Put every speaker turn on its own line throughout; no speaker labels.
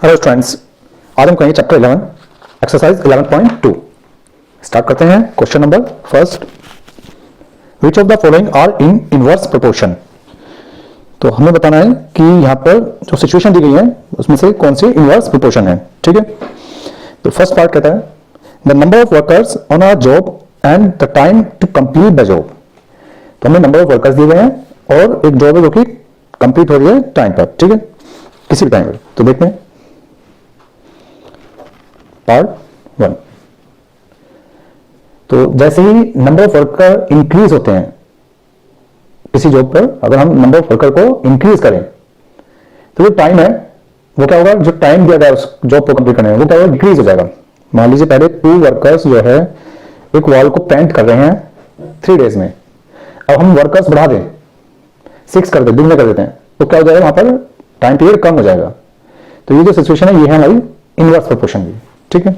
Hello students, आज हम कहेंगे चैप्टर 11 एक्सरसाइज 11.2। स्टार्ट करते हैं। Question number first, which of the following are in inverse proportion. तो हमें बताना है कि यहाँ पर जो सिचुएशन दी गई है उसमें से कौन सी इनवर्स प्रोपोर्शन है। ठीक है, तो फर्स्ट पार्ट कहता है the number of workers on a job and the time to complete the job. तो हमें नंबर ऑफ वर्कर्स दिए गए हैं और एक जॉब है जो कि कंप्लीट हो रही है टाइम पर। ठीक है, किसी भी टाइम पर। तो देखते हैं पार्ट 1। तो जैसे ही नंबर ऑफ वर्कर इंक्रीज होते हैं किसी जॉब पर, अगर हम नंबर ऑफ वर्कर को इंक्रीज करें तो जो टाइम है वो क्या होगा, जो टाइम दिया गया उस जॉब को कंप्लीट करने में वो क्या होगा, डिक्रीज हो जाएगा। मान लीजिए पहले 2 वर्कर्स जो है एक वॉल को पेंट कर रहे हैं 3 डेज में, अब हम वर्कर्स बढ़ा दें 6 कर दें, दिन में कर देते हैं, तो क्या हो जाएगा, वहां पर टाइम पीरियड कम हो जाएगा। तो ये जो सिचुएशन है ये है हमारी इनवर्स प्रोपोर्शन की। ठीक है,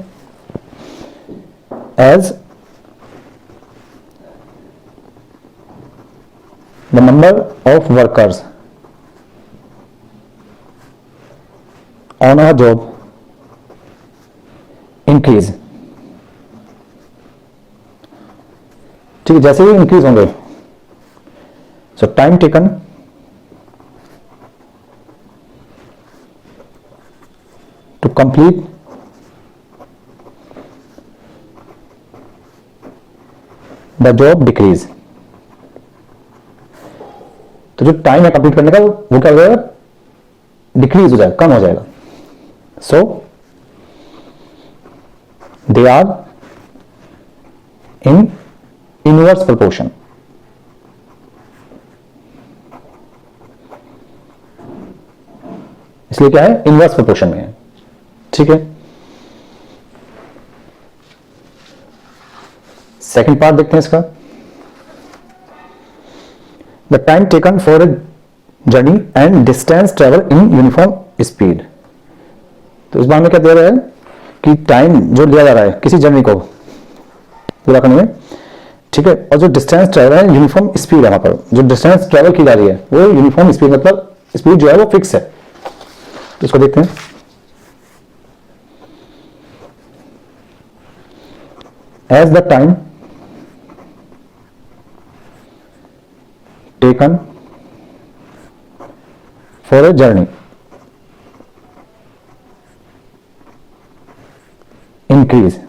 as the number of workers on a job increase. ठीक है, जैसे ही इंक्रीज होंगे so time taken to complete the job decrease. तो जो टाइम है कंप्लीट करने का वो क्या हो जाएगा, डिक्रीज हो जाएगा, कम हो जाएगा। So they are in inverse proportion. इसलिए क्या है, इनवर्स प्रोपोर्शन में है। ठीक है, सेकंड पार्ट देखते हैं इसका। The time taken for a journey and distance travel in uniform speed. तो इस बार में क्या दिया गया है कि टाइम जो लिया जा रहा है किसी जर्नी को पूरा करने में, ठीक है, और जो डिस्टेंस ट्रेवल है यूनिफॉर्म स्पीड है, वहां पर जो डिस्टेंस ट्रेवल की जा रही है वो यूनिफॉर्म स्पीड, मतलब स्पीड जो है वो फिक्स है। इसको देखते हैं। As the time taken for a journey increase.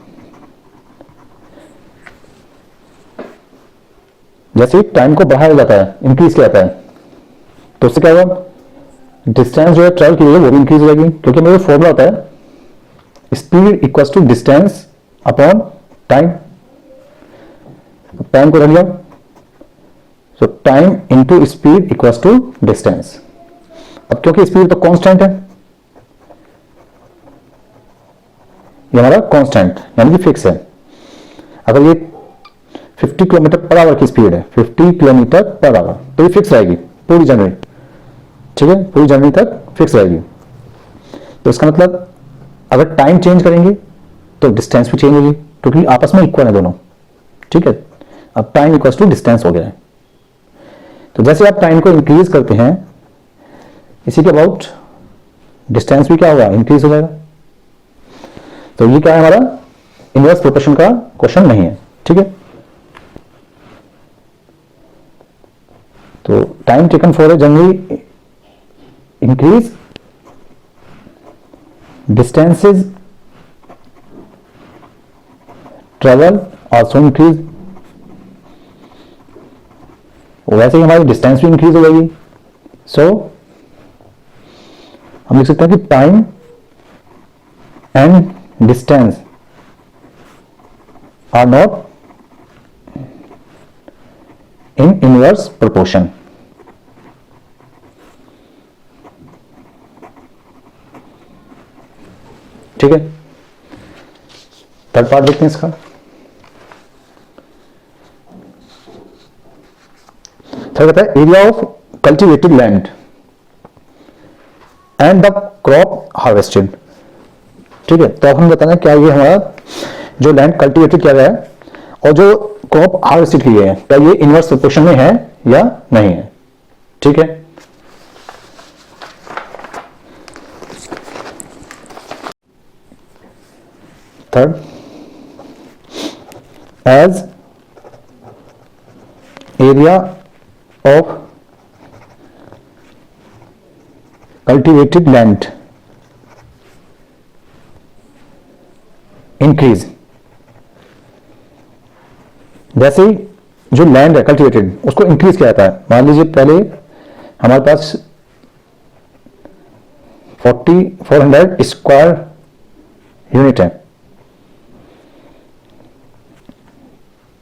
जैसे ही टाइम को बढ़ाया जाता है, इंक्रीज किया जाता है, तो उससे क्या होगा, डिस्टेंस जो है ट्रेवल की है वो भी इंक्रीज हो जाएगी, क्योंकि मेरा फॉर्मूला होता है speed equals to distance upon time. Time को रख लिया, so time into speed equals to distance. अब क्योंकि स्पीड तो कांस्टेंट है, ये हमारा कांस्टेंट यानी कि फिक्स है। अगर ये 50 किलोमीटर पर आवर की स्पीड है, 50 किलोमीटर पर आवर, तो ये फिक्स रहेगी पूरी जर्नी। ठीक है, पूरी जर्नी तक फिक्स रहेगी। तो इसका मतलब अगर टाइम चेंज करेंगे तो डिस्टेंस भी चेंज होगी, क्योंकि आपस में इक्वल है दोनों। ठीक है, अब टाइम इक्वल्स टू डिस्टेंस हो गया है। तो जैसे आप टाइम को इंक्रीज करते हैं इसी के अबाउट डिस्टेंस भी क्या होगा, इंक्रीज हो जाएगा। तो ये क्या है, हमारा इनवर्स प्रोपोर्शन का क्वेश्चन नहीं है। ठीक है, तो time taken for a journey increase, distances travel also increase. वैसे ही हमारी डिस्टेंस भी इंक्रीज हो जाएगी। सो हम लिख सकते हैं कि time and distance are not in inverse proportion. ठीक है, थर्ड पार्ट देखते हैं इसका। थर्ड कहता है area of cultivated land and the crop harvested. ठीक है, तो अब हम बताना क्या ये हमारा जो लैंड कल्टिवेटेड किया गया है और जो क्रॉप हार्वेस्टेड की गई है, क्या ये इनवर्स प्रोपोर्शन में है या नहीं है। ठीक है, third, as area of cultivated land increase, जैसे ही जो लैंड है कल्टिवेटेड उसको इंक्रीज किया जाता है। मान लीजिए पहले हमारे पास 400 स्क्वायर यूनिट है,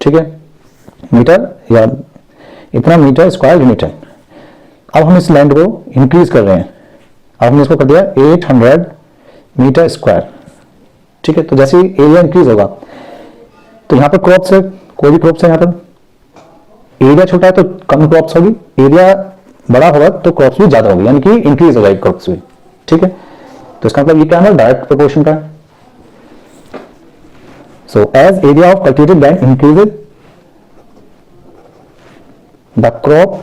ठीक है, मीटर या इतना मीटर स्क्वायर यूनिट है। अब हम इस लैंड को इंक्रीज कर रहे हैं, अब हमने इसको कर दिया 800 मीटर स्क्वायर, ठीक है। तो जैसे ही एरिया इंक्रीज होगा तो यहां पर क्रॉप्स है, कोई भी क्रॉप्स है, यहां पर एरिया छोटा है तो कम क्रॉप्स होगी, एरिया बड़ा होगा तो क्रॉप्स भी ज्यादा होगी, यानी कि इंक्रीज हो जाएगी क्रॉप्स भी, ठीक है। तो इसका मतलब ये क्या है, डायरेक्ट प्रोपोर्शन का है। So as area of cultivated land increases the crop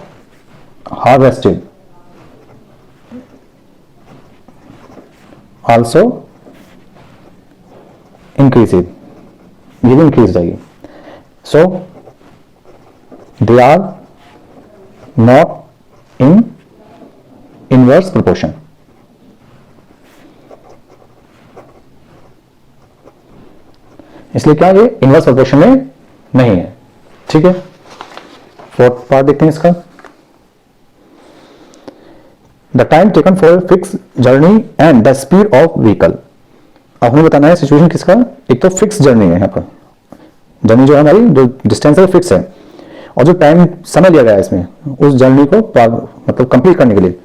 harvested also increases, ये भी इंक्रीज हो जाएगी। सो they are not in inverse proportion। इसलिए क्या ये इनवर्स प्रोपोर्शन में नहीं है, ठीक है। फोर्थ पार्ट देखते हैं इसका, the time taken for fix journey and the speed of vehicle. अब हमें बताना है सिचुएशन किसका, एक तो फिक्स जर्नी है, यहाँ पर जर्नी जो है हमारी, जो डिस्टेंस है फिक्स है, और जो टाइम समय लिया गया है इसमें उस जर्नी को मतलब कंप्लीट करने के लिए,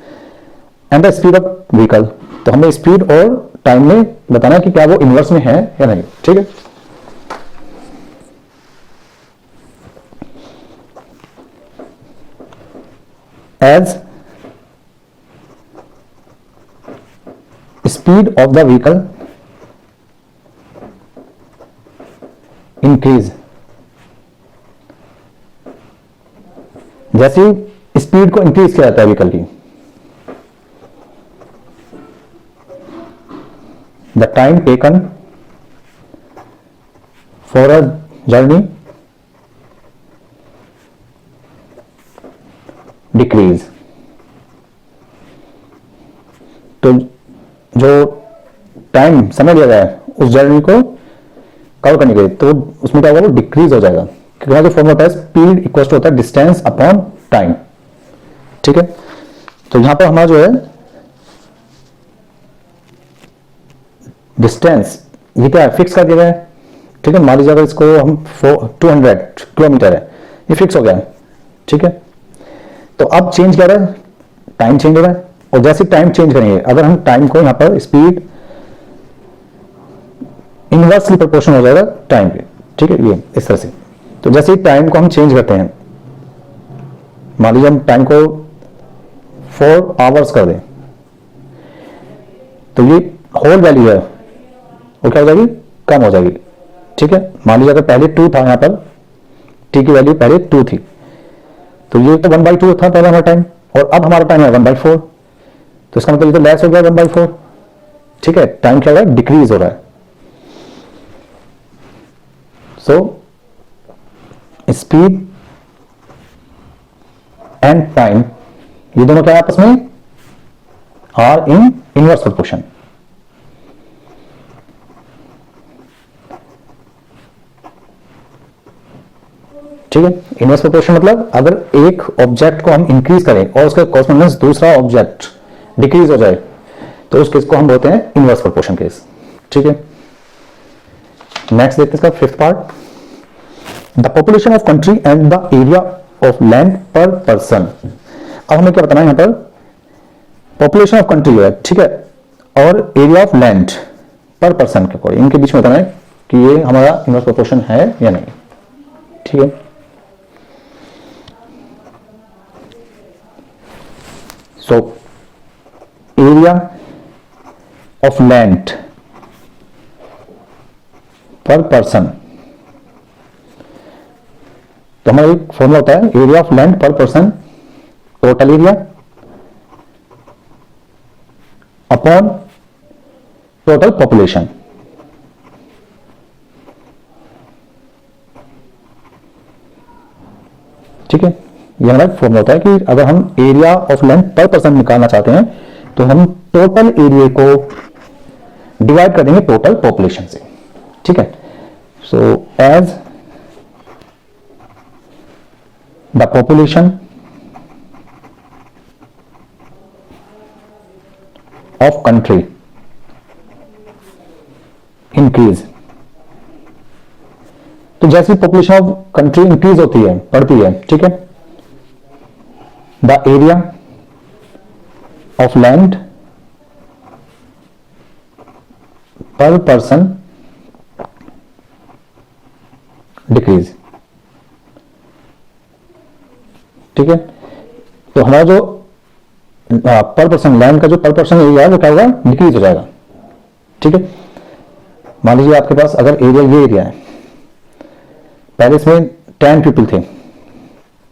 and the speed of vehicle. तो हमें स्पीड और टाइम में बताना है कि क्या वो इनवर्स में है या नहीं, ठीक है। As speed of the vehicle increase, जैसे स्पीड को इंक्रीज किया जाता है व्हीकल की, the time taken for a journey decrease. तो जो टाइम समय लिया गया है उस जर्नी को कवर करने के लिए, तो उसमें क्या होगा, वो डिक्रीज हो जाएगा, क्योंकि जो फॉर्मूला होता है स्पीड इक्वल टू होता है डिस्टेंस अपॉन टाइम, ठीक है। तो यहां पर हमारा जो है डिस्टेंस ये क्या है, फिक्स कर दिया गया है, ठीक है। मान लीजिए अगर इसको हम 200 किलोमीटर है, ये फिक्स हो गया है, ठीक है। तो अब चेंज क्या रहा है, टाइम चेंज हो रहा है, और जैसे टाइम चेंज करेंगे, अगर हम टाइम को यहां पर स्पीड इनवर्सली प्रोपोर्शनल हो जाएगा टाइम पे, ठीक है, ये इस तरह से। तो जैसे ही टाइम को हम चेंज करते हैं, मान लीजिए हम टाइम को 4 आवर्स कर दें, तो ये होल वैल्यू है वो क्या हो जाएगी, कम हो जाएगी, ठीक है। मान लीजिए अगर पहले 2 था, यहां पर टी की वैल्यू पहले 2 थी, तो ये तो 1/2 था पहले हमारा टाइम, और अब हमारा टाइम है 1/4, तो इसका मतलब ये तो लेस हो गया 1/4, ठीक है। टाइम क्या हो रहा है, डिक्रीज हो रहा है। सो स्पीड एंड टाइम ये दोनों क्या है आपस में, आर इन इनवर्स प्रोपोर्शन। ठीक है, इनवर्स प्रोपोर्शन मतलब अगर एक ऑब्जेक्ट को हम इंक्रीज करें और उसका कॉरस्पॉन्डेंस दूसरा ऑब्जेक्ट डिक्रीज हो जाए, तो उस केस को हम बोलते हैं इनवर्स प्रोपोर्शन केस, ठीक है। नेक्स्ट देखते हैं इसका fifth part, the population of country and the area of land पर पर्सन। अब हमें क्या बताना है, यहां पर पॉपुलेशन ऑफ कंट्री है, ठीक है, और एरिया ऑफ लैंड पर पर्सन के अकॉर्डिंग इनके बीच में बताना है कि ये हमारा इनवर्स प्रोपोर्शन है या नहीं, ठीक है। सो एरिया ऑफ लैंड पर पर्सन, तो हमारा एक फॉर्मूला होता है एरिया ऑफ लैंड पर person total area upon total population, ठीक है, ये हमारा फॉर्मूला होता है कि अगर हम एरिया ऑफ लैंड पर पर्सन निकालना चाहते हैं तो हम टोटल एरिया को डिवाइड कर देंगे टोटल पॉपुलेशन से। ठीक है, so as the population of country increase, तो जैसी पॉपुलेशन ऑफ कंट्री इंक्रीज होती है, बढ़ती है, ठीक है, द एरिया ऑफ लैंड पर पर्सन डिक्रीज। ठीक है, तो हमारा जो पर पर्सन लैंड का जो पर पर्सन एरिया है वो क्या होगा, डिक्रीज हो जाएगा। ठीक है, मान लीजिए आपके पास अगर एरिया ये एरिया है, पहले इसमें 10 पीपल थे,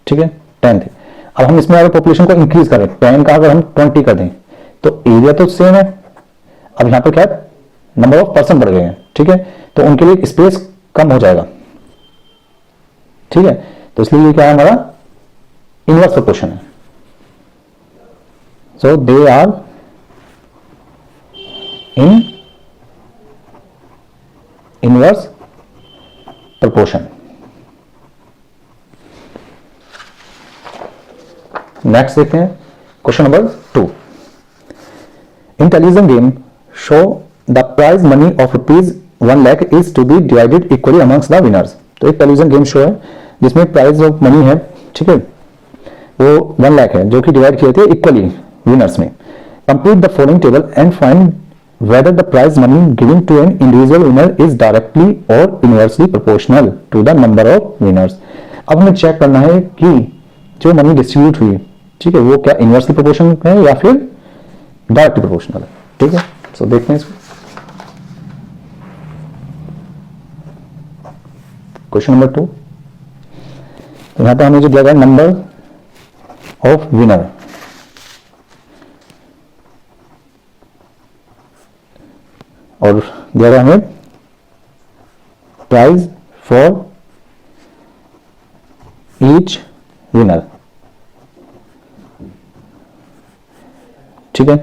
ठीक है, 10 थे, अब हम इसमें अगर पॉपुलेशन को इंक्रीज करें, 10 का अगर हम 20 कर दें तो एरिया तो सेम है, अब यहां पर क्या है, नंबर ऑफ पर्सन बढ़ गए हैं। ठीक है, तो उनके लिए स्पेस कम हो जाएगा। ठीक है, तो इसलिए ये क्या है, हमारा इनवर्स प्रोपोर्शन है। So they are in inverse proportion. Next देखते हैं question number 2। Intelligent game show the prize money of ₹1 lakh is to be divided equally amongst the winners. तो एक इंटेलिजेंट गेम शो है जिसमें प्राइज ऑफ मनी है, ठीक है, वो 1 लाख है जो कि डिवाइड किए थे इक्वली विनर्स में। Complete the following table and find whether the prize money given to an individual winner is directly or inversely proportional to the number of winners। अब हमें चेक करना है कि जो मनी डिस्ट्रीब्यूट हुई, ठीक है, वो क्या इनवर्सली प्रोपोर्शनल है या फिर डायरेक्टली प्रोपोर्शनल है। ठीक है, सो देखते हैं इसको। क्वेश्चन नंबर 2, तो यहां पर हमें जो दिया गया नंबर ऑफ विनर, और दिया गया हमें प्राइज फॉर ईच विनर। ठीक है,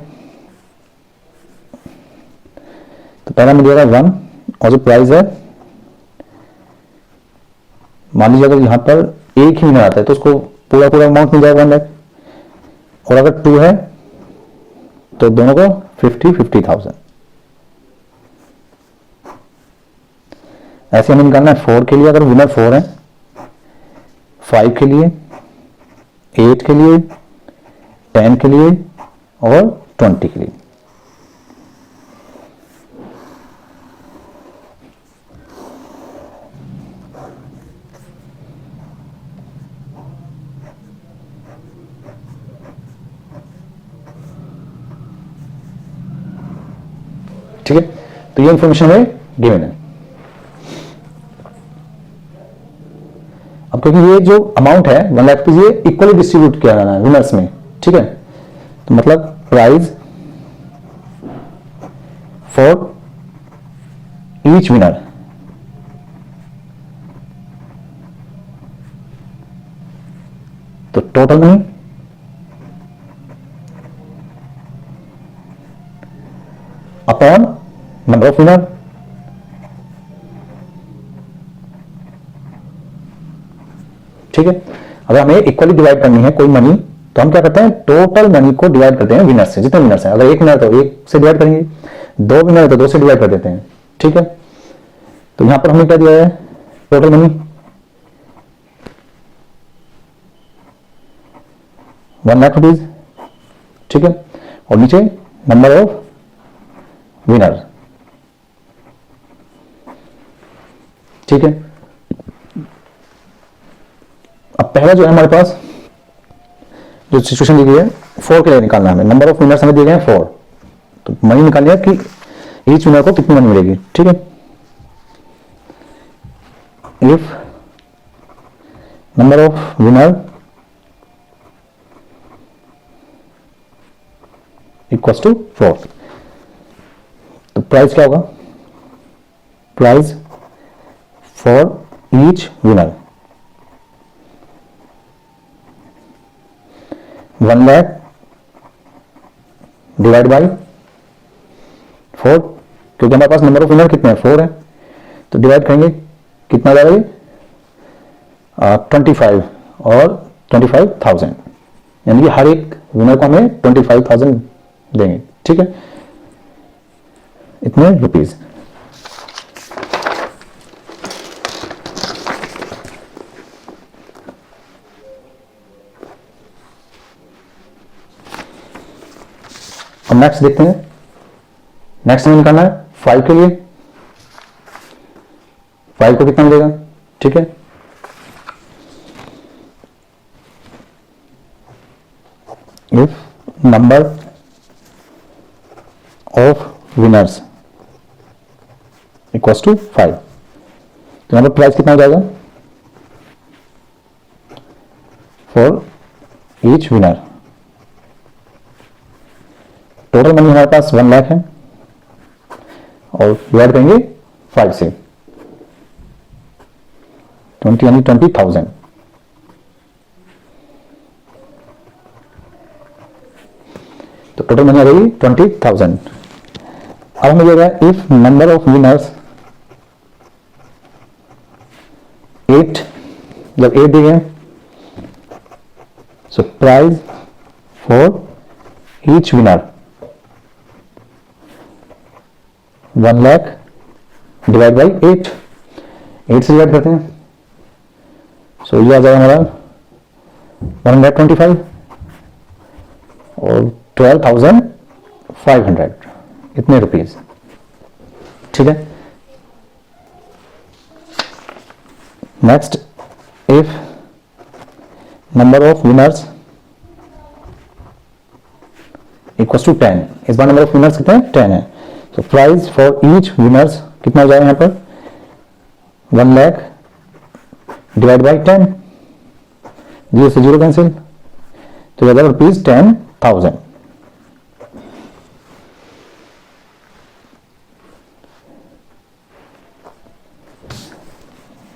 तो पहला में दिया गया 1 और जो प्राइज है, मान लीजिए अगर यहां पर एक ही विनर आता है तो उसको पूरा पूरा अमाउंट मिल जाएगा 1 लाख, और अगर 2 है तो दोनों को 50,000। ऐसे हमें निकालना है 4 के लिए, अगर विनर 4 है, 5 के लिए, 8 के लिए, 10 के लिए और 20 के लिए। ठीक है, तो ये इंफॉर्मेशन हमें गिवन है। अब क्योंकि ये जो अमाउंट है 1 लाख रुपीज, ये इक्वली डिस्ट्रीब्यूट किया जाना है विनर्स में। ठीक है, तो मतलब प्राइज फॉर ईच विनर, तो total money upon number of winner. ठीक है, अगर हमें इक्वली डिवाइड करनी है कोई मनी तो हम क्या करते हैं, टोटल मनी को डिवाइड करते हैं विनर से, जितने विनर्स हैं। अगर 1 विनर तो 1 से डिवाइड करेंगे, 2 विनर तो 2 से डिवाइड कर देते हैं। ठीक है, तो यहां पर हमने क्या दिया है, टोटल मनी 1 लाख रुपीज। ठीक है, और नीचे नंबर ऑफ विनर। ठीक है, अब पहला जो है हमारे पास जो सिचुएशन दी गई है, 4 के लिए निकालना है हमें, नंबर ऑफ विनर्स हमें दिए गए हैं 4, तो मनी निकालनी है कि ईच विनर को कितनी मनी मिलेगी। ठीक है, if number of winner equals to 4, तो प्राइस क्या होगा, prize for each winner 1 lakh divide by 4, क्योंकि हमारे पास नंबर ऑफ विनर कितने हैं, 4 है, तो डिवाइड करेंगे कितना जाएगा ये 25 और 25,000, यानी कि हर एक विनर को हमें 25,000 देंगे। ठीक है, इतने रुपीज। अब नेक्स्ट देखते हैं, नेक्स्ट हमें निकालना है 5 के लिए। 5 को कितना मिलेगा, ठीक है, if number of winners equals to 5, तो यहां पर प्राइस कितना हो जाएगा for each winner. Total money हमारे पास 1 लाख है और डिवाइड करेंगे 5 से, 20 यानी 20,000। तो टोटल मनी आ जाएगी 20,000। अब हमें देगा इफ नंबर ऑफ विनर्स 8, जब 8 दिए हैं, सो prize for each winner 1 lakh divide by 8, 8 से डिवाइड करते हैं, सो ये आ जाएगा हमारा 125 और 12,500, इतने रुपीज। ठीक है, next if number of winners equals to 10, इस बार नंबर ऑफ विनर्स कितने हैं, 10 है, तो प्राइस फॉर ईच विनर्स कितना हो जाएगा यहां पर 1 लाख डिवाइड बाई 10, 0 से 0 कैंसिल, तो ज्यादा rupees 10,000।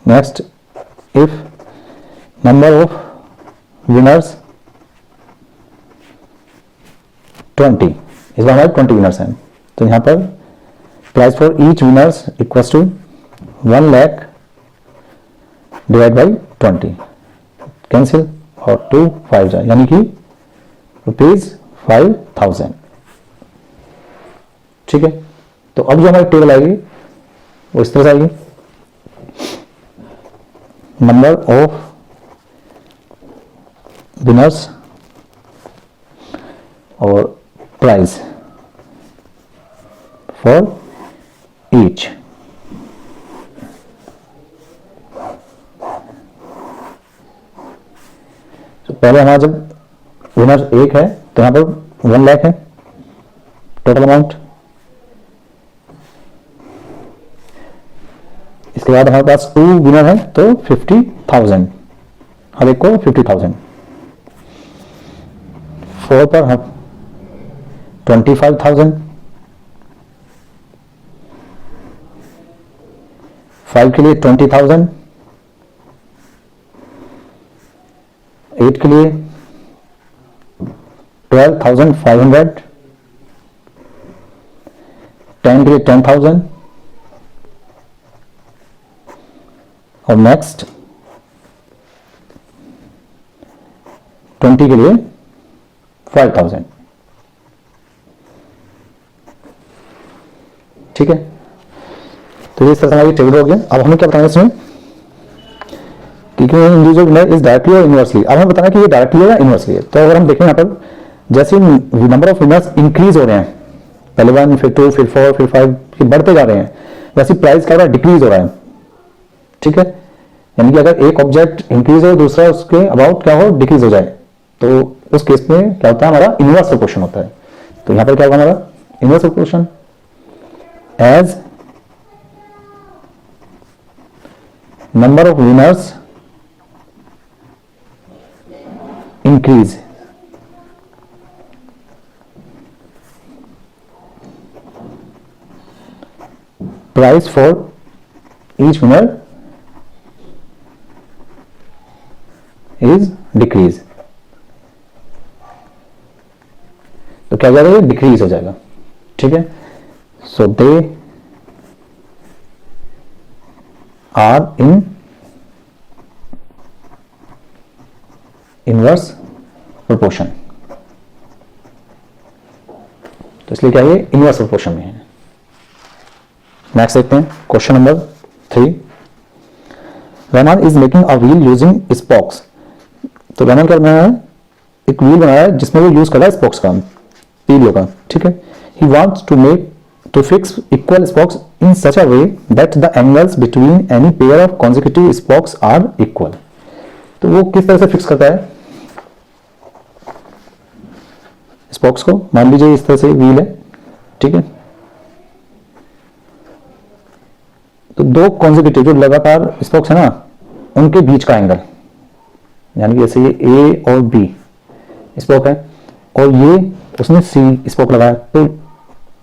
Next if number of winners 20, इस बार हमारे 20 विनर्स हैं, तो यहां पर prize for each winners equals to 1 lakh divide by 20, cancel और 2 5 जाए, यानी कि रुपीज 5,000। ठीक है, तो अब जो हमारी टेबल आएगी वो इस तरह से आएगी, नंबर ऑफ विनर्स और प्राइस फॉर ईच। तो पहले हमारा जब विनर 1 है तो यहां पर 1 लाख है टोटल अमाउंट, इसके बाद हमारे पास 2 विनर है तो 50,000, हर एक को 50,000, 4 पर हम 25,000, 5 के लिए 20,000, 8 के लिए 12,500, 10 के लिए 10,000 और नेक्स्ट 20 के लिए 5,000। ठीक है, तो ये हमारी टेबल हो गया। अब हमें क्या बताना है इसमें कि इंडिविजुअल विनर इज डायरेक्टली और इनवर्सली। अब हमें बताना है कि ये डायरेक्टली है या इनवर्सली है। तो अगर हम देखें यहाँ पर जैसे नंबर ऑफ विनर्स इंक्रीज हो रहे हैं, पहले 1 फिर 2 फिर 4 फिर 5 फिर बढ़ते जा रहे हैं, वैसे प्राइस क्या हो रहा है, डिक्रीज हो रहा है। ठीक है, यानी कि अगर एक ऑब्जेक्ट इंक्रीज हो दूसरा उसके अबाउट क्या हो डिक्रीज हो जाए, तो उस केस में क्या होता है, हमारा इनवर्स प्रोपोर्शन होता है। तो यहां पर क्या होगा हमारा inverse proportion, as number of winners increase price for each winner is decrease. क्या हो जाएगा, डिक्रीज हो जाएगा। ठीक है, so they are in inverse proportion, तो इसलिए क्या ये इनवर्स प्रोपोर्शन में है। नेक्स्ट देखते हैं question number 3। Rahman is making a wheel using spokes. तो रहमान क्या बना है, एक व्हील बनाया है जिसमें वो यूज कर रहा है स्पोक्स का, तीलियों का। ठीक है, he wants to fix equal spokes in such a way that the angles between any pair of consecutive spokes are equal. तो वो किस तरह से फिक्स करता है स्पोक्स को। मान लीजिए इस तरह से व्हील है, ठीक है, तो दो कॉन्जिक्यूटिव जो लगातार स्पोक्स है ना, उनके बीच का एंगल, यानी कि जैसे ये ए और बी स्पोक है और ये उसने सी स्पोक लगाया, तो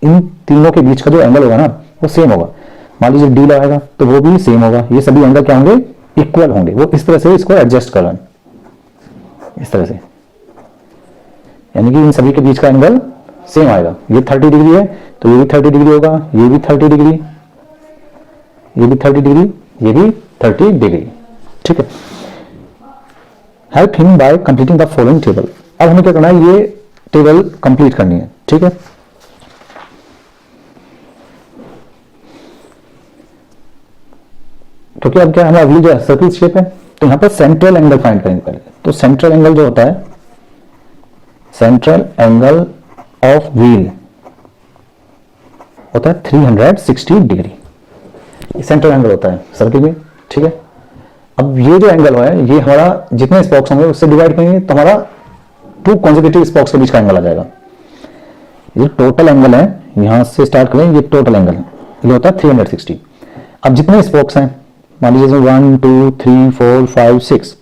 इन तीनों के बीच का जो एंगल होगा ना वो सेम होगा। मान लीजिए डी लगाएगा तो वो भी सेम होगा, ये सभी एंगल क्या होंगे, इक्वल होंगे। वो इस तरह से इसको एडजस्ट कर रहे हैं, इस तरह से, यानी कि इन सभी के बीच का एंगल सेम आएगा। ये 30 डिग्री है तो ये भी 30 डिग्री होगा, ये भी 30 डिग्री, ये भी 30 डिग्री, ये भी 30 डिग्री। ठीक है, help him by completing the following table. अब हमें क्या करना है, ये टेबल कंप्लीट करनी है। ठीक है, क्योंकि अब क्या हमें अगली जो सर्किल शेप है, तो यहां पर सेंट्रल एंगल फाइंड करेंगे पहले। तो सेंट्रल एंगल जो होता है, सेंट्रल एंगल ऑफ व्हील होता है 360 डिग्री। सेंट्रल एंगल होता है सर्किल में। ठीक है, अब ये जो एंगल है, ये हमारा जितने स्पोक्स होंगे उससे डिवाइड करेंगे तो हमारा 2 कॉन्जिक्यूटिव स्पोक्स के बीच का एंगल आ जाएगा। ये टोटल एंगल है, यहां से स्टार्ट करें, ये टोटल एंगल ये होता है 360। अब जितने स्पोक्स हैं, मान लीजिए 1 2 3 4 5 6,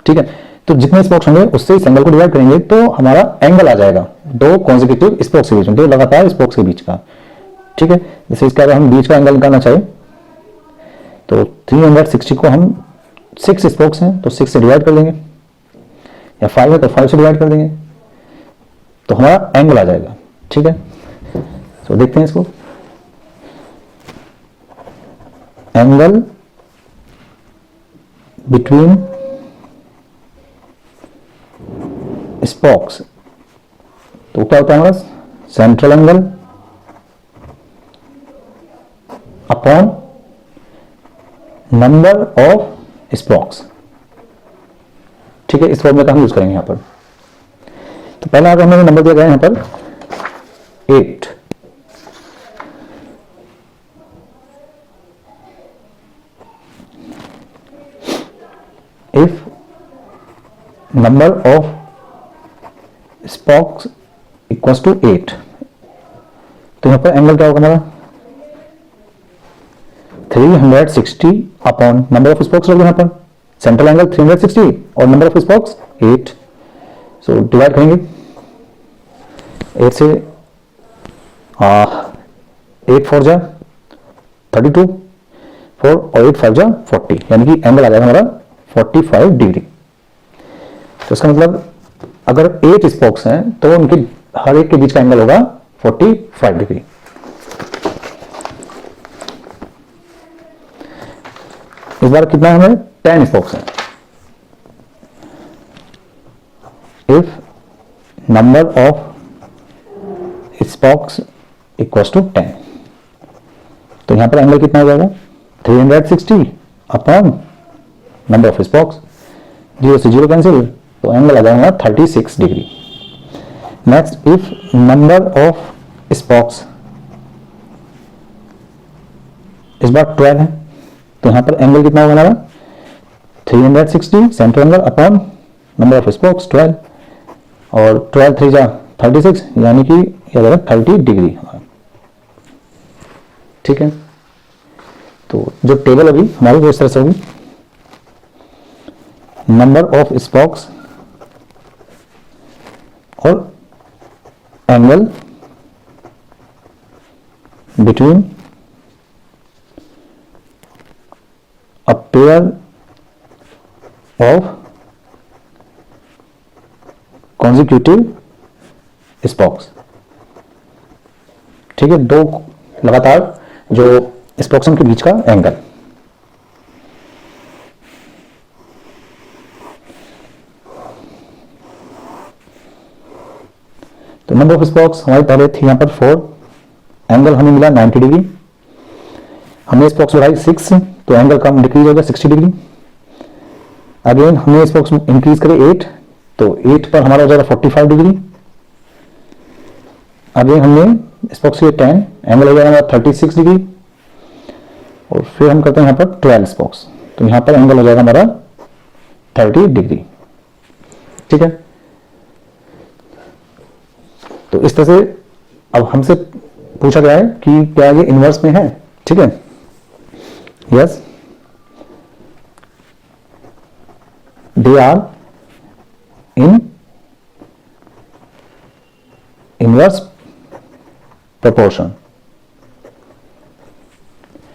ठीक है, तो जितने स्पोक्स होंगे उससे इस एंगल को डिवाइड करेंगे तो हमारा एंगल आ जाएगा 2 कॉन्जिक्यूटिव स्पोक्स के बीच में, 2 लगातार स्पोक्स के बीच का। ठीक है, जैसे इसका अगर हम बीच का एंगल निकालना चाहें तो 360 को हम 6 स्पोक्स हैं तो 6 से डिवाइड कर देंगे, या 5 है तो 5 से डिवाइड कर देंगे, तो हमारा एंगल आ जाएगा। ठीक है, तो देखते हैं इसको, एंगल बिटवीन स्पोक्स, तो क्या होता है हमारा central angle upon number of spokes. ठीक है, इस फॉर्मूले का हम यूज करेंगे यहां पर। तो पहला अगर हमें नंबर दिया गया है यहां पर 8, if number of spokes equals to 8, तो यहां पर एंगल क्या होगा हमारा 360 अपॉन नंबर ऑफ स्पोक्स होगा, यहां पर सेंट्रल एंगल 360 और number of spokes 8। So divide करेंगे 8 से, 8 4 जा 32, 4 और 8 5 जा 40, यानी कि एंगल आ जाएगा हमारा 45 डिग्री। तो इसका मतलब अगर 8 स्पोक्स हैं तो उनके हर एक के बीच का एंगल होगा 45 डिग्री। इस बार कितना हमें 10 स्पोक्स हैं। If number of spokes equals to 10, तो यहां पर एंगल कितना हो जाएगा 360 अपॉन नंबर ऑफ स्पोक्स, 0 से 0 कैंसिल, तो एंगल आ जाएगा 36 degree. Next, if number of spokes इस बार 12 है, तो यहां पर एंगल कितना होगा हमारा 360 central angle upon number of spokes 12, और 12 3 जा 36, यानी कि यह होगा 30 डिग्री हमारा। ठीक है, तो जो टेबल अभी हमारी वो इस तरह से होगी, नंबर ऑफ स्पोक्स और angle between a pair of consecutive spokes, ठीक है, दो लगातार जो स्पोक्सन के बीच का एंगल। तो नंबर ऑफ स्पोक्स हमारे पहले थी यहां पर 4, एंगल हमें मिला 90 डिग्री। हमने स्पोक्स बढ़ाई 6, तो एंगल कम डिक्रीज हो गया 60 डिग्री। अगेन हमने स्पोक्स इंक्रीज करे 8, तो 8 पर हमारा हो जाएगा 45 डिग्री। अगेन हमने स्पोक्स किए 10, एंगल हो जाएगा 36 डिग्री। और फिर हम करते हैं यहां पर 12 स्पोक्स, तो यहां पर एंगल हो जाएगा हमारा 30 डिग्री, ठीक है। तो इस तरह से अब हमसे पूछा गया है कि क्या ये इनवर्स में है, ठीक है। Yes, they are in inverse proportion.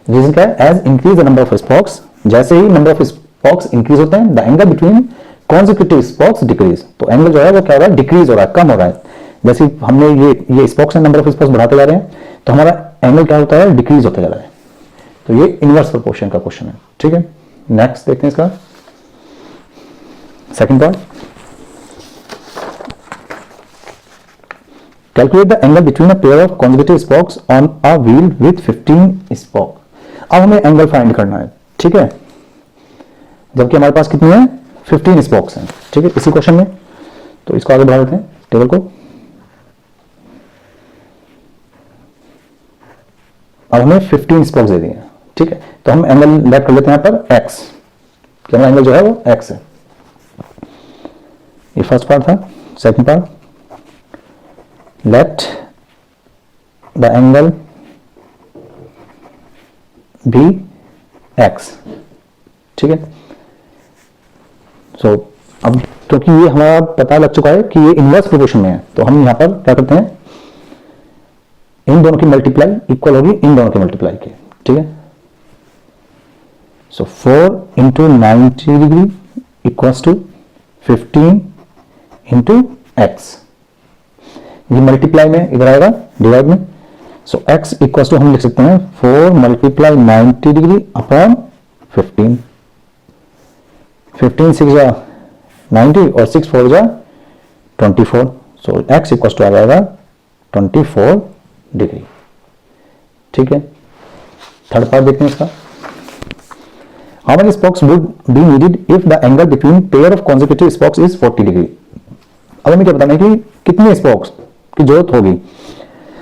Reason क्या है? As increase the number of spokes, जैसे ही नंबर ऑफ स्पोक्स इंक्रीज होते हैं, the angle between consecutive spokes decrease. तो एंगल जो है वो क्या हो रहा है? डिक्रीज हो रहा है, कम हो रहा है। जैसे हमने ये स्पोक्स नंबर ऑफ स्पोक्स बढ़ाते जा रहे हैं, तो हमारा एंगल क्या होता है? डिक्रीज होता जा रहा है। तो ये इनवर्स प्रोपोर्शन का क्वेश्चन है, ठीक है। नेक्स्ट देखते हैं इसका second part. Calculate the angle between a pair of consecutive spokes on a wheel with 15 spoke. अब हमें एंगल फाइंड करना है, ठीक है, जबकि हमारे पास कितनी है? 15 स्पोक्स हैं, ठीक है, इसी क्वेश्चन में। तो इसको आगे बढ़ा देते हैं टेबल को। अब हमें 15 स्पोक्स दे दिए, ठीक है। तो हम एंगल लेट कर लेते हैं यहां पर x, कि हमारा एंगल जो है वो x है। ये फर्स्ट पार्ट था। Second part, let the angle be x, ठीक है। सो अब क्योंकि ये हमारा पता लग चुका है कि ये इनवर्स प्रोपोर्शन में है, तो हम यहां पर क्या करते हैं? इन दोनों की मल्टीप्लाई इक्वल होगी इन दोनों की मल्टीप्लाई के, ठीक है। So 4 into 90 degree equals to 15 into x. ये मल्टीप्लाई में इधर आएगा डिवाइड में। सो एक्स इक्वल्स टू हम लिख सकते हैं 4 मल्टीप्लाई 90 डिग्री अपॉन 15। 15 6 जा 90 और 6 4 जा 24। सो एक्स इक्वल्स टू आ जाएगा 24 डिग्री, ठीक है। थर्ड पार्ट देखते हैं इसका। How many spokes would be needed if the angle between pair of consecutive spokes is 40 degree. अब हमें क्या बताना है कि कितने स्पोक्स की जरूरत होगी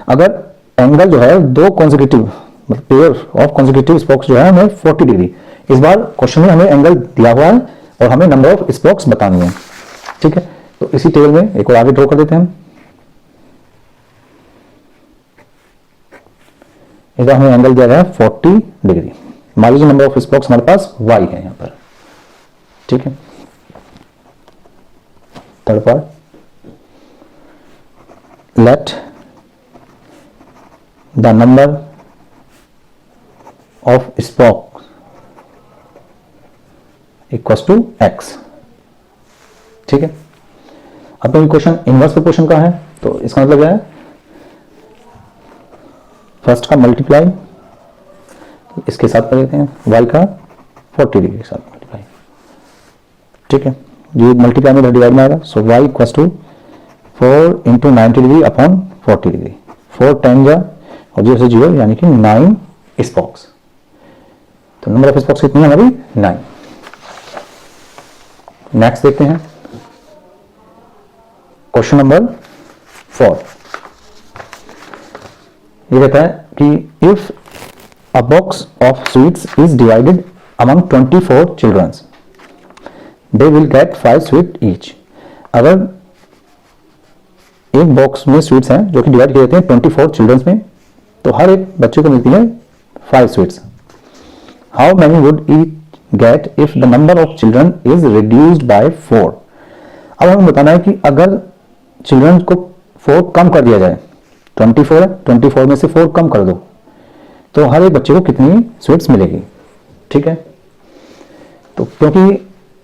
अगर एंगल जो है दो कॉन्सेक्यूटिव मतलब पेयर ऑफ कॉन्सेक्यूटिव स्पोक्स जो है हमें 40 डिग्री। इस बार क्वेश्चन में हमें एंगल दिया हुआ है और हमें नंबर ऑफ स्पोक्स बतानी है, ठीक है। तो इसी टेबल में एक और आगे ड्रॉ कर देते हैं हम। इधर हमें एंगल दिया गया है 40 डिग्री। मान लीजिए नंबर ऑफ स्पोक्स हमारे पास y है यहां पर, ठीक है। Third part, let the number of spoke equals to x, ठीक है। अब क्वेश्चन इनवर्स प्रोपोर्शन का है, तो इसका मतलब क्या है? फर्स्ट का मल्टीप्लाई इसके साथ कर देते हैं, y का 40 डिग्री के साथ मल्टीप्लाई, ठीक है। ये मल्टीप्लाई में डिवाइड में आएगा। So y equals to 4 into 90 degree upon 40 degree. 4 10 जा और 0 से 0 यानी कि 9 स्पोक्स। तो नंबर ऑफ स्पोक्स कितनी है हमारी? 9। नेक्स्ट देखते हैं क्वेश्चन नंबर 4। ये कहता है कि if a box of sweets is divided among 24 childrens they will get 5 sweet each. अगर एक बॉक्स में स्वीट्स हैं जो कि डिवाइड किए जाते हैं 24 चिल्ड्रंस में, तो हर एक बच्चे को मिलती है 5 sweets. How many would each get if the number of children is reduced by 4। अब हमें बताना है कि अगर चिल्ड्रन को 4 कम कर दिया जाए, 24 है, 24 में से 4 कम कर दो, तो हर एक बच्चे को कितनी स्वीट्स मिलेगी, ठीक है। तो क्योंकि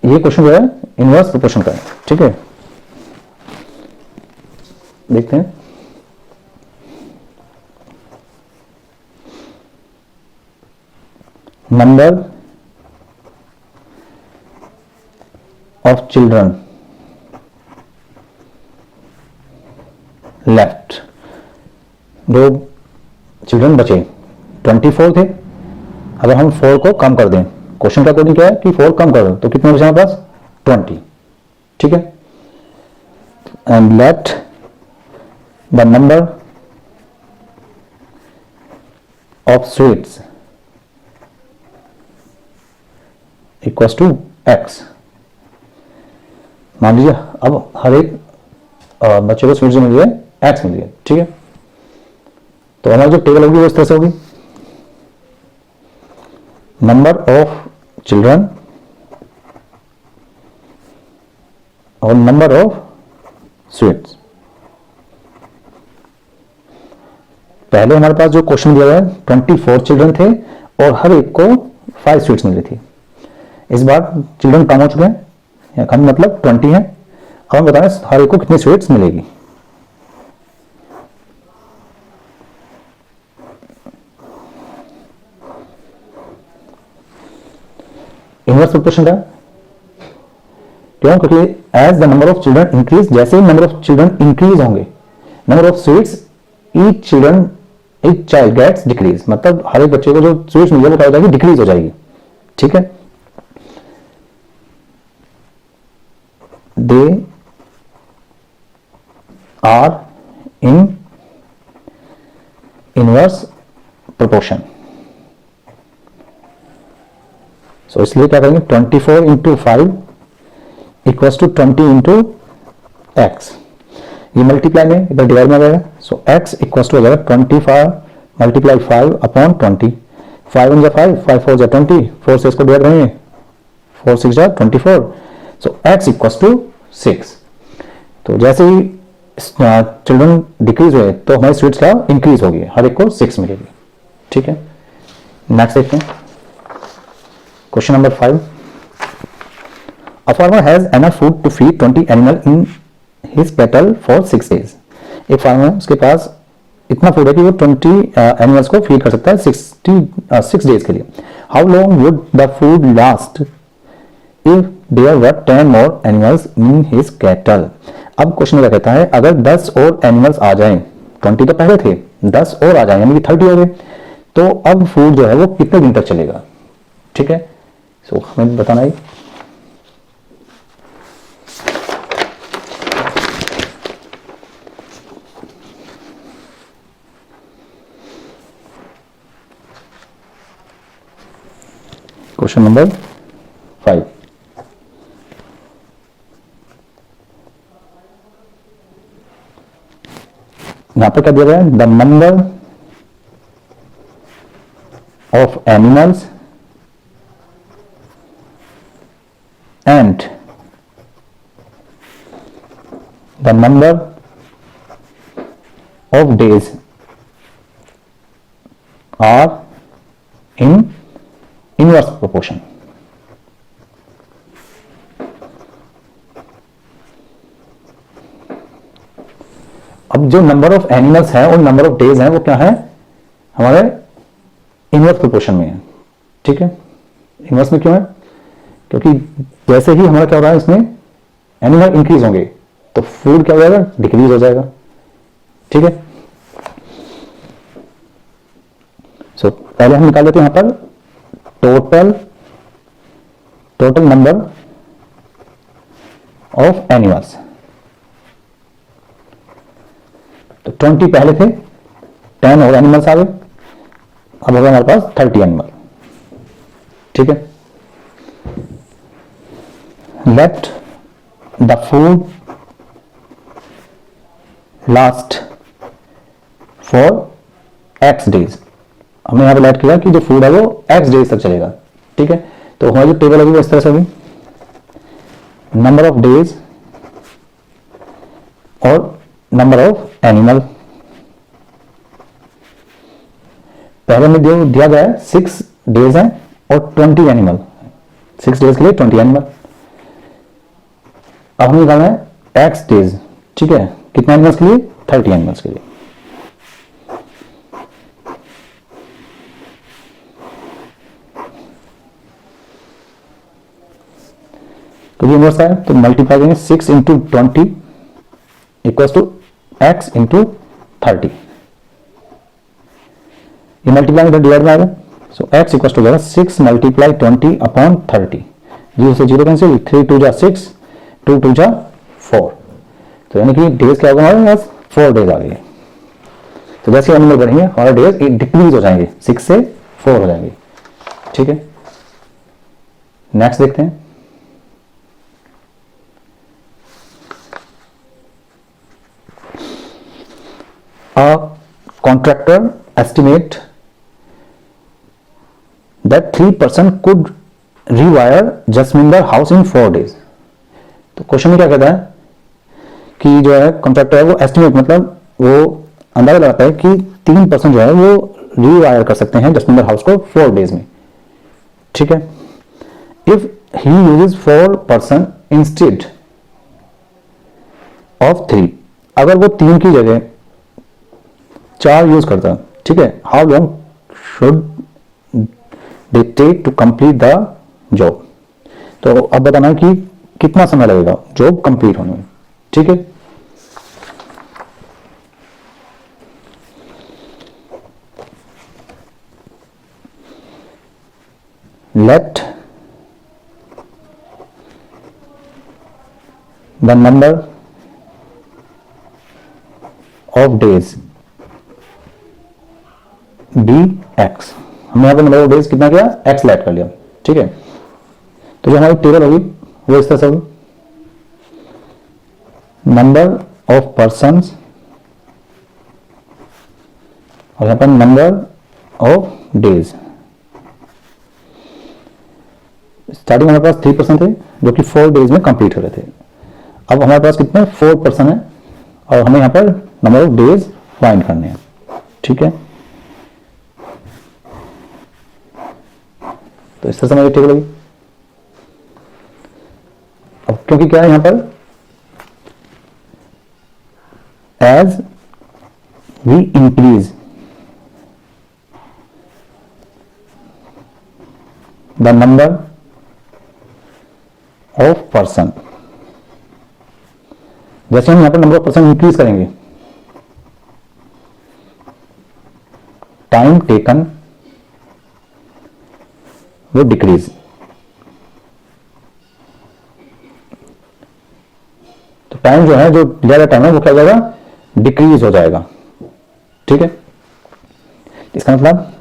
ये क्वेश्चन जो है इनवर्स प्रोपोर्शन का है, ठीक है। देखते हैं। नंबर ऑफ चिल्ड्रन लेफ्ट, दो चिल्ड्रन बचे, 24 थे। अगर हम 4 को कम कर दें, क्वेश्चन का अकॉर्डिंग क्या है कि 4 कम कर दो, तो कितने बचे हमारे पास? 20। ठीक है, and let the number of sweets equals to x. मान लीजिए अब हर एक बच्चे को स्वीट्स मिल गए, एक्स मिल गया। ठीक है, तो हमारी जो टेबल होगी वो इस तरह से होगी, नंबर ऑफ चिल्ड्रन और नंबर ऑफ स्वीट्स। पहले हमारे पास जो क्वेश्चन दिया गया 24 चिल्ड्रन थे और हर एक को 5 स्वीट्स मिल रही थी। इस बार चिल्ड्रन कम हो चुके हैं, कम मतलब 20 है। अब हम बताएं हर एक को कितनी स्वीट्स मिलेगी। इनवर्स प्रोपोर्शन का क्यों? क्योंकि as the number of children increase, जैसे ही नंबर ऑफ चिल्ड्रन इंक्रीज होंगे, number of sweets each child gets decrease, मतलब हर एक बच्चे को जो स्वीट्स मिलेगी वो क्या हो जाएगी? डिक्रीज हो जाएगी। ठीक है, they are in inverse proportion. So इसलिए क्या करेंगे? 24 into 5 equals to 20 into x. ये मल्टीप्लाई में इधर डिवाइड में आ जाएगा। सो एक्स इक्वल्स टू हो जाएगा 25 मल्टीप्लाई 5 अपॉन 20। 5 1 जा 5, 5 4 जा 20, 4 से इसको डिवाइड करेंगे, 4 6 जा 24। सो एक्स इक्वल्स टू 6। तो जैसे ही चिल्ड्रन डिक्रीज हुए तो हमारी स्वीट्स क्या इंक्रीज होगी, हर एक को 6 मिलेगी। ठीक है, नेक्स्ट देखते हैं question number 5। A farmer has enough food to feed 20 animals in his cattle for 6 days. एक फार्मर, उसके पास इतना फूड है कि वो 20 एनिमल्स को फीड कर सकता है 6 डेज के लिए। How long would the food last if there were 10 more animals in his cattle. अब क्वेश्चन क्या कहता है, अगर 10 और एनिमल्स आ जाएं, 20 तो पहले थे, 10 और आ जाए यानी कि 30 हो गए, तो अब फूड जो है वो कितने दिन तक चलेगा। ठीक है, सो हमें बताना है। क्वेश्चन नंबर 5, यहां पर क्या दिया गया है? The number of animals and the number of days are in inverse proportion. अब जो नंबर ऑफ एनिमल्स हैं और नंबर ऑफ डेज हैं वो क्या है? हमारे इनवर्स प्रोपोर्शन में है। ठीक है, इनवर्स में क्यों है? क्योंकि जैसे ही हमारा क्या हो रहा है, इसमें एनिमल इंक्रीज होंगे तो फूड क्या हो जाएगा? डिक्रीज हो जाएगा। ठीक है, सो पहले हम निकाल लेते हैं यहां पर टोटल नंबर ऑफ एनिमल्स। तो 20 पहले थे, 10 और एनिमल्स आ गए, अब होगा हमारे पास 30 एनिमल। ठीक है, let the food last for x days. हमने यहां पर लेट किया कि जो फूड है वो एक्स डेज तक चलेगा। ठीक है, तो हमारी जो टेबल होगी वो इस तरह से होगी, नंबर ऑफ डेज और नंबर ऑफ एनिमल। पहले में जो दिया गया है 6 डेज है और 20 एनिमल, 6 डेज के लिए 20 एनिमल। अब हमें निकालना है एक्स डेज। ठीक है, कितने एनिमल्स के लिए? 30 एनिमल्स के लिए। तो ये इनवर्स है, तो मल्टीप्लाई करेंगे 6 into 20 equals to x into 30। ये मल्टीप्लाई इधर डिवाइड में आएगा, so x equals to 6 multiply 20 upon 30। 0 से 0 कैंसिल, 3 2 जा 6, 2 2 जा 4। तो यानी कि डेज क्या होगा हमारे पास 4 डेज आ गए। तो जैसे नंबर बढ़ेंगे हमारे डेज डिक्रीज हो जाएंगे, 6 से 4 हो जाएंगे। ठीक है, नेक्स्ट देखते हैं। A contractor estimate that 3% could rewire Jasminder house in 4 days। तो क्वेश्चन में क्या कहता है कि जो है कॉन्ट्रैक्टर है वो एस्टिमेट मतलब वो अंदाजा लगाता है कि 3% जो है वो रीवायर कर सकते हैं जसमिंदर हाउस को 4 डेज में। ठीक है, if he uses 4% instead of 3, अगर वो 3 की जगह 4 यूज करता है, ठीक है, how long should they take to complete the job. तो अब बताना है कि कितना समय लगेगा जॉब कंप्लीट होने में। ठीक है, let the number of days be x. हमने यहां पर नंबर ऑफ डेज कितना किया, एक्स लेट कर लिया। ठीक है, तो जो हमारी टेबल होगी वो इस तरह से होगी, नंबर ऑफ पर्सन्स और यहां पर नंबर ऑफ डेज। स्टार्टिंग हमारे पास 3% थे जो कि 4 डेज में कंप्लीट हो रहे थे। अब हमारे पास कितने 4% है और हमें यहां पर नंबर ऑफ डेज फाइंड करने हैं। ठीक है, तो इस तरह से हमारी टेबल होगी। अब क्योंकि क्या है यहां पर as we increase the number of person, जैसे हम यहां पर नंबर ऑफ पर्सन इंक्रीज करेंगे, टाइम टेकन वो डिक्रीज। तो टाइम जो है, जो ज्यादा टाइम है वो क्या हो जाएगा, डिक्रीज हो जाएगा। ठीक है, इसका मतलब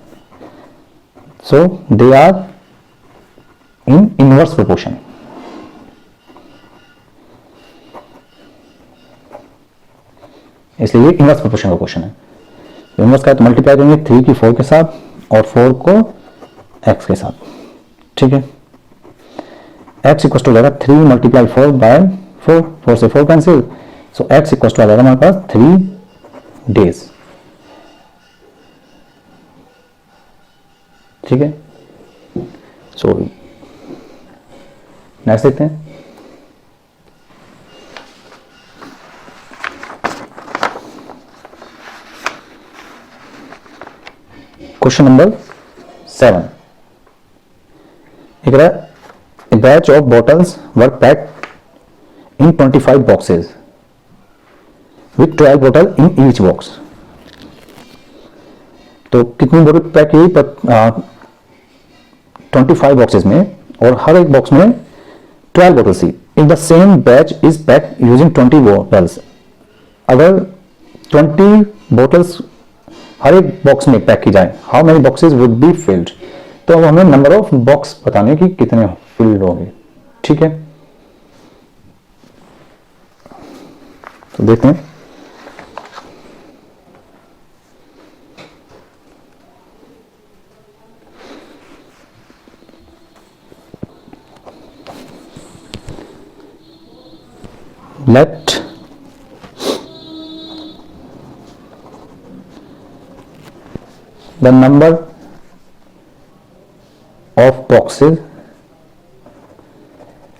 so they are in inverse proportion. इसलिए ये इनवर्स प्रोपोर्शन का क्वेश्चन है। तो इनवर्स का तो मल्टीप्लाई करेंगे 3 की 4 के साथ और 4 को x के साथ। ठीक है, x इक्वल टू हो जाएगा 3 मल्टीप्लाई 4 बाय 4, 4 से 4 cancel, so x equal to आ जाएगा हमारे पास 3 डेज। ठीक है, सो नेक्स्ट देखते हैं। क्वेश्चन नंबर 7, एक A batch of bottles were packed in 25 boxes with 12 bottle in each box। तो कितनी बोतल पैक की 25 बॉक्सेस में और हर एक बॉक्स में 12 बोतल्स थी। If the same batch is pack using 20 bottles, अगर 20 बोतल्स हर एक बॉक्स में पैक की जाए, how many boxes would be filled. तो अब हमें नंबर ऑफ बॉक्स बताने की कितने फिल्ड होंगे। ठीक है, तो देखते हैं। Let the number of boxes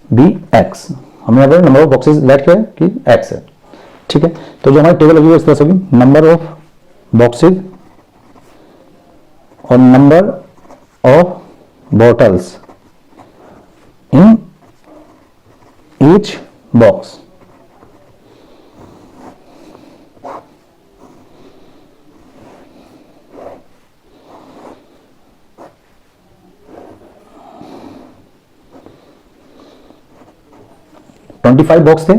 be x. हमने यहां पर नंबर ऑफ बॉक्सेस लेट किया है कि एक्स है। ठीक है, तो जो हमारी टेबल होगी वो इस तरह से होगी, नंबर ऑफ बॉक्सेज और number of bottles in each box. Twenty 25 box थे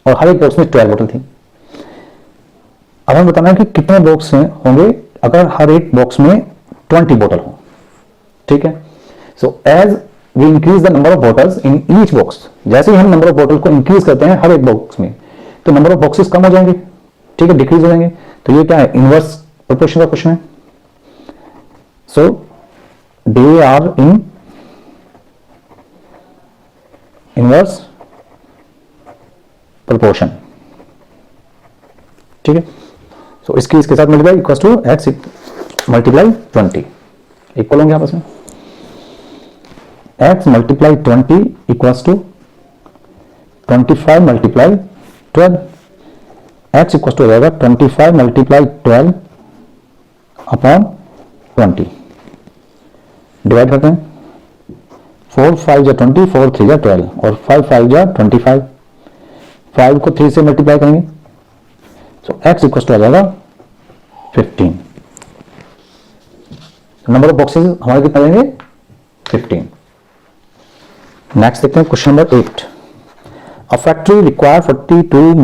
और हर एक बॉक्स में 12 बोतल थी। अब हमें बताना है कि कितने बॉक्स होंगे अगर हर एक बॉक्स में 20 बोतल हो। ठीक है, so as we increase the number of bottles in each box, जैसे ही हम नंबर ऑफ बॉटल को इंक्रीज करते हैं हर एक बॉक्स में, तो नंबर ऑफ बॉक्सेस कम हो जाएंगे, ठीक है, डिक्रीज हो जाएंगे। तो ये क्या है, इनवर्स प्रोपोर्शन का क्वेश्चन है। So they are in inverse proportion. ठीक है, सो इसके साथ multiply equal to x multiply 20 equal होंगे आपस में। x multiply 20 equals to 25 multiply 12। x equals to हो जाएगा 25 मल्टीप्लाई 12 अपॉन 20। डिवाइड करते हैं, 4 5 जा 20, 4 3 जा 12 और 5 5 जा 25। 5 को 3 से मल्टीप्लाई करेंगे, सो x इक्वल्स टू आ जाएगा 15। नंबर ऑफ बॉक्सेस हमारे कितना देंगे, 15। नेक्स्ट देखते हैं question number 8। A factory require 42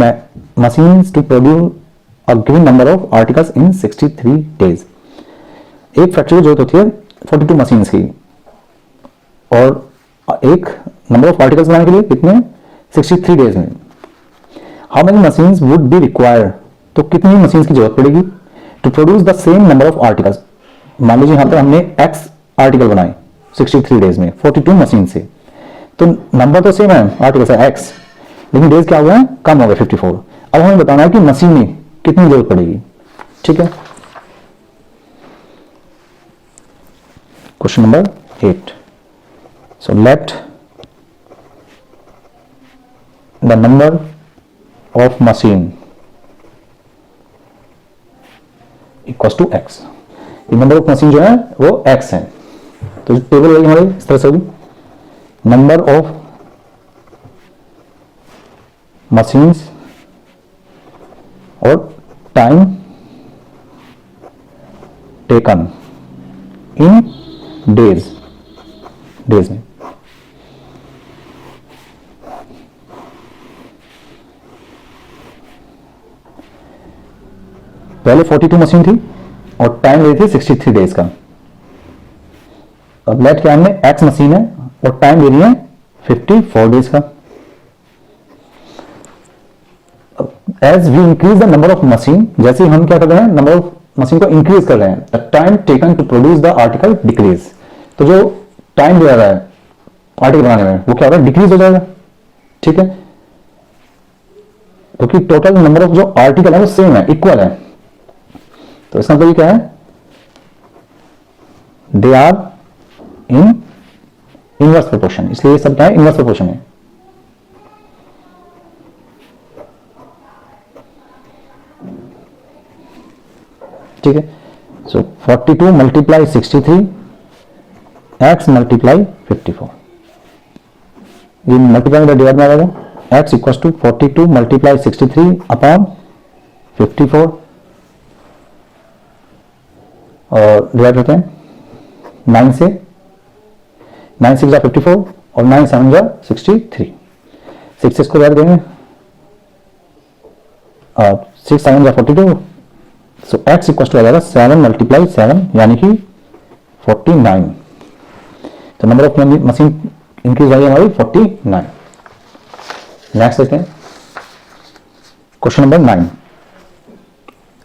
machines to produce a given number of articles in 63 days. एक फैक्ट्री की जरूरत होती है 42 मशीन्स की और एक नंबर ऑफ आर्टिकल्स बनाने के लिए कितने, 63 डेज में। How many machines would be required, तो कितनी मशीन्स की जरूरत पड़ेगी to produce the same number of articles. मान लीजिए यहां पर हमने x आर्टिकल बनाए 63 डेज में 42 मशीन से, तो नंबर तो सेम है, आर्टिकल्स है x, लेकिन डेज क्या हुआ है, कम हो गए 54। अब हमें बताना है कि मशीन में कितनी जरूरत पड़ेगी। ठीक है, question number 8। So let the number of machine equal to x। Number of machine जो है वो x है, तो टेबल होगी हमारी इस तरह से होगी, नंबर ऑफ मशीन्स और टाइम टेकन इन डेज में। पहले 42 मशीन थी और टाइम ले रही थी 63 डेज का। अब लेट क्या हमने x मशीन है और टाइम ले रही है 54 डेज का। As we increase the number of machine, जैसे हम क्या कर रहे हैं, नंबर ऑफ मशीन को इंक्रीज कर रहे हैं, the time taken to produce the article decrease. तो जो टाइम दिया रहा है आर्टिकल बनाने में वो क्या होगा, डिक्रीज हो जाएगा। ठीक है, क्योंकि टोटल नंबर ऑफ जो आर्टिकल है वो सेम है, इक्वल है, तो इसका मतलब क्या है, they are in inverse proportion, इसलिए ये सब क्या है, इनवर्स प्रोपोर्शन है। ठीक है, सो 42 मल्टीप्लाई 63 x मल्टीप्लाई 54, ये मल्टीप्लाई में डिवाइड में आ जाएगा, x equal to 42 multiply 63 upon 54 और डिवाइड करते हैं 9 से, 9 6 जा 54 और 9 7 जा 63, 6 को डिवाइड करेंगे और 6 7 जा 42, सो x इक्वल टू आ जाएगा 7 मल्टीप्लाई 7 यानी कि 49। तो नंबर ऑफ मशीन इंक्रीज आई हमारी 49। नेक्स्ट देखते हैं question number 9।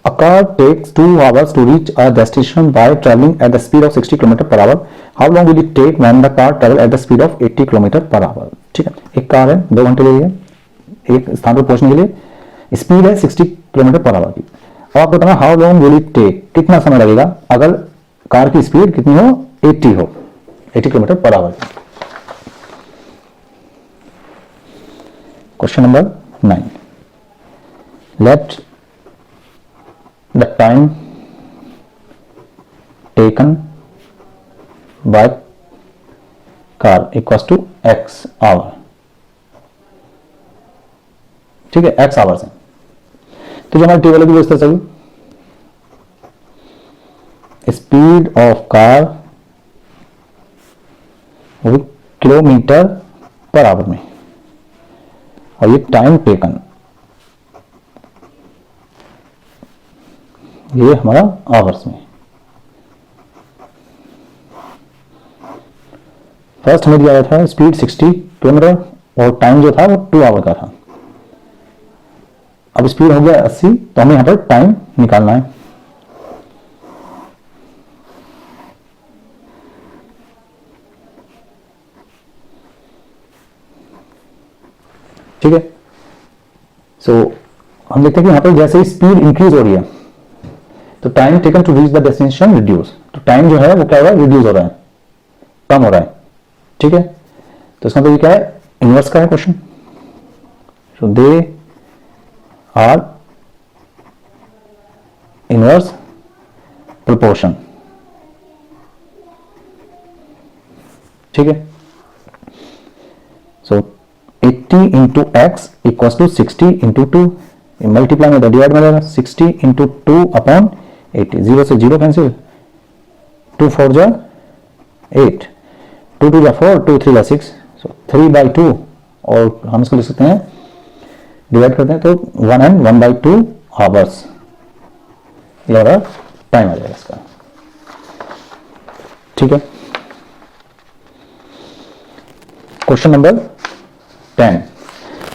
A car takes 2 hours to reach a destination by traveling at the speed of 60 km per hour. How long will it take when the car travel at the speed of 80 km per hour? ठीक है, एक car है 2 घंटे ले एक स्थान पर पहुंचने के लिए, स्पीड है 60 km पर आवर की। अब आप बताना how long will it take, कितना समय लगेगा अगर कार की स्पीड कितनी हो, 80 km पर hour. Question number 9। Let the time taken by car equals to x hour. ठीक है, एक्स आवर्स है। तो जो हमारी टेबल है वो इस तरह चली, स्पीड ऑफ कार वो किलोमीटर पर आवर में, और ये टाइम टेकन ये हमारा आवर्स में। फर्स्ट हमें दिया गया था स्पीड 60 किलोमीटर और टाइम जो था वो 2 आवर का था। अब स्पीड हो गया 80, तो हमें यहां पर टाइम निकालना है। ठीक है, सो हम देखते हैं कि यहां पर जैसे ही स्पीड इंक्रीज हो रही है तो time taken to reach the destination reduce. तो टाइम जो है वो क्या हो रहा है, रिड्यूस हो रहा है, कम हो रहा है। ठीक है, तो इसका मतलब ये क्या है, इनवर्स का है question. So they are inverse proportion. ठीक है, so 80 into x equals to 60 into 2, multiply में डिवाइड में जाएगा 60 इंटू 2 अपॉन 80, 0 से 0 कैंसिल, 2 4 जा 8, 2 2 जा 4, 2 3 जा 6, सो 3/2, और हम इसको लिख सकते हैं डिवाइड करते हैं तो 1 and 1/2 आवर्स, ये हमारा टाइम आ जाएगा इसका। ठीक है, question number 10,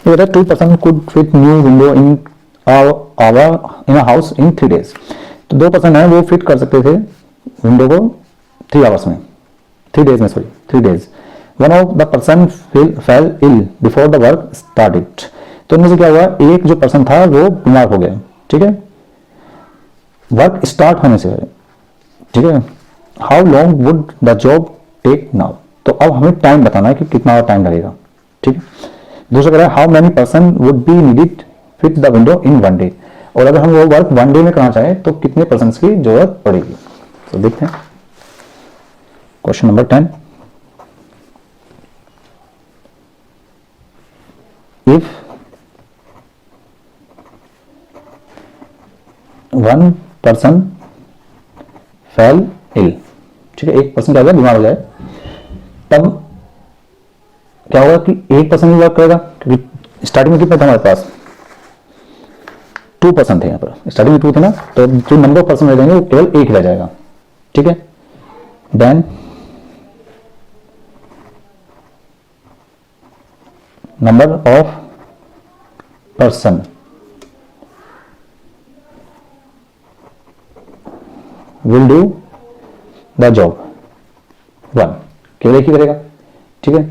whether 2 person could fit new window in a house in 3 days। तो 2 पर्सन है वो फिट कर सकते थे विंडो को 3 आवर्स में, 3 डेज में, sorry 3 days. One of the person fell ill before the work started. तो इनमें से क्या हुआ, एक जो पर्सन था वो बीमार हो गया। ठीक है, वर्क स्टार्ट होने से। ठीक है, how long would the job take now. तो अब हमें टाइम बताना है कि कितना टाइम लगेगा। ठीक है, दूसरा कह रहा है how many person would be needed fit the window in 1 day. और अगर हम वो वर्क 1 डे में करना चाहें तो कितने पर्सन की जरूरत पड़ेगी। तो देखते हैं question number 10, if 1 person fell ill. ठीक है, एक पर्सन क्या हो गया, बीमार हो जाए, तब क्या होगा कि एक पर्सन ही वर्क करेगा, क्योंकि स्टार्टिंग में कितने थे हमारे पास, 2 पर्सन थे यहाँ पर, स्टार्टिंग में 2 थे ना, तो जो नंबर ऑफ पर्सन रह जाएंगे वो केवल 1 रह जाएगा। ठीक है, then number of person will do the job 1, केवल एक ही करेगा। ठीक है,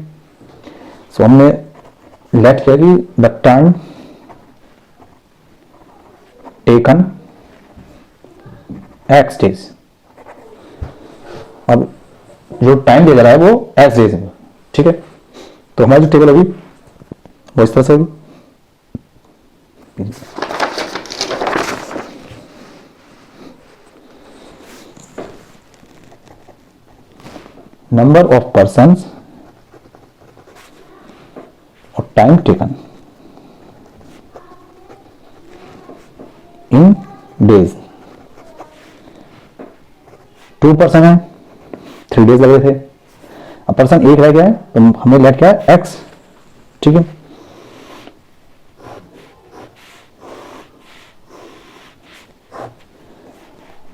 सो हमने लेट किया कि the time taken x days. अब जो टाइम दे रहा है वो एक्स डेज है। ठीक है, तो हमारी जो टेबल होगी वो इस तरह से होगी। नंबर ऑफ पर्सन्स और time taken in days. 2 person है, 3 डेज लगे थे, अब पर्सन 1 रह गया है तो हमने लेट किया है एक्स। ठीक है,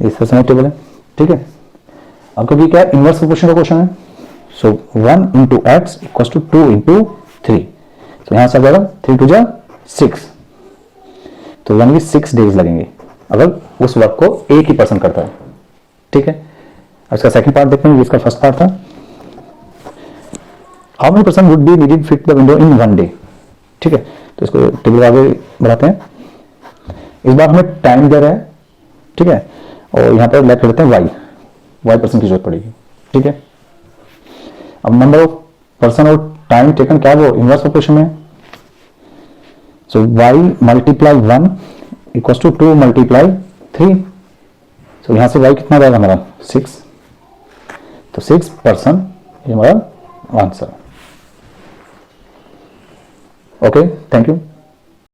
इस तरह से टेबल है। ठीक है, अब कभी क्या इनवर्स प्रोपोर्शन का क्वेश्चन है, so 1 into x equal to 2 into 3, तो यहां से आ जाएगा 3 2 जा 6, तो यानी 6 डेज लगेंगे अगर उस वर्क को एक ही पर्सन करता है। ठीक है, अब इसका सेकंड पार्ट देखते हैं, इसका फर्स्ट पार्ट था how many person would be needed fit the window in 1 day. ठीक है, तो इसको टेबल आगे बढ़ाते हैं। इस बार हमें टाइम दे रहा है। ठीक है, और यहां पर लेट करते हैं वाई पर्सन की जरूरत पड़ेगी। ठीक है, अब नंबर ऑफ पर्सन और टाइम टेकन क्या है, वो इनवर्स प्रोपोर्शन में। So y multiply 1 equal to 2 multiply 3। So यहां से y कितना रहेगा हमारा 6, तो 6% ये हमारा आंसर। Okay, thank you.